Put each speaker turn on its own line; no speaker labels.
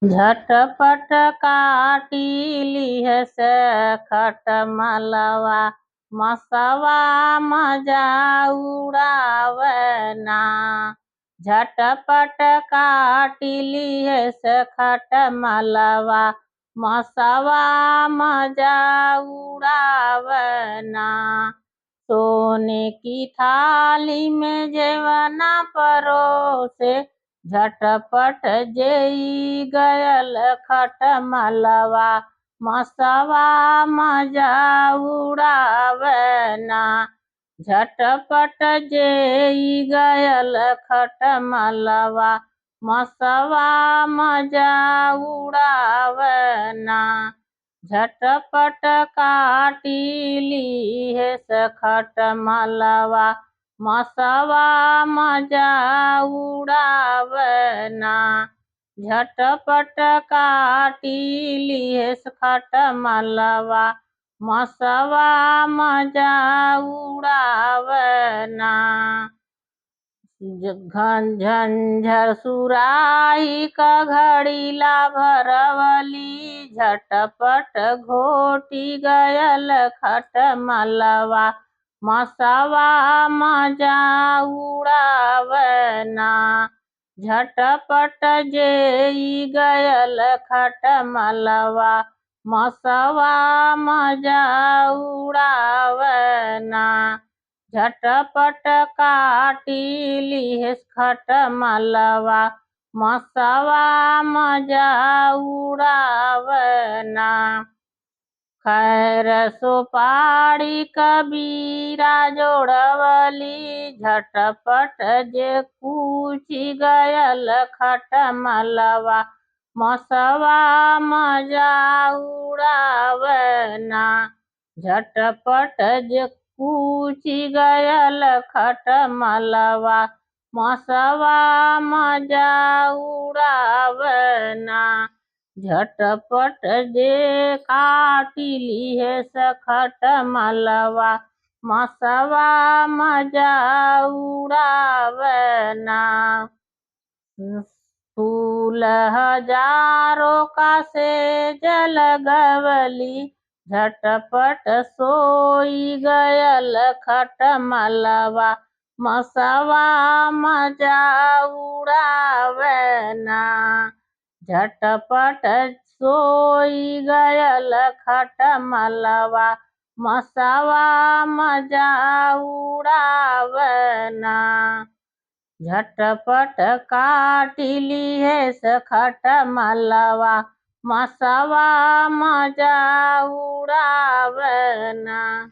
झटपट काटी लिहस खटमलवा, मसवा मजा उड़ावना। झटपट काटी लिहस खटमलवा, मसवा मजा उड़ावना। सोने की थाली में जेवना परोसे, झटपट जेई गयल खटमलवा, मसवा मजा उड़ावना। झटपट जेई गयल खटमलवा, मसवा मजा उड़ावना। झटपट काटी लिहस खटमलवा, मसवा मजा उड़ावना। झटपट काटी लिहस खटमलवा, मसवा मजा उड़ावना। झंझर सुराही का घड़ीला भरवली, झटपट घोटी गयल खटमलवा, मसवा मजा उड़ावना। झटपट जेई गयल खटमलवा, मसवा मजा उड़ावना। झटपट काटी लिहस खटमलवा, मसवा मजा उड़ावना। खैर सुपारी कबीरा जोड़वली, झटपट जे कूची गयल खटमलवा, मसवा मजा उड़ावना। झटपट जे कूची गयल खटमलवा, मसवा मजा उड़ावना। झटपट जे काटी लिहस खटमलवा, मसवा मजा उड़ावना। फूल हजारों का सेज लगवली, झटपट सोई गयल खटमलवा, मसवा मजा उड़ावना। झटपट सोई गयल खटमलवा, मसवा मजा उड़ावना। झटपट काटी लिहस खटमलवा, मसवा मजा उड़ावना।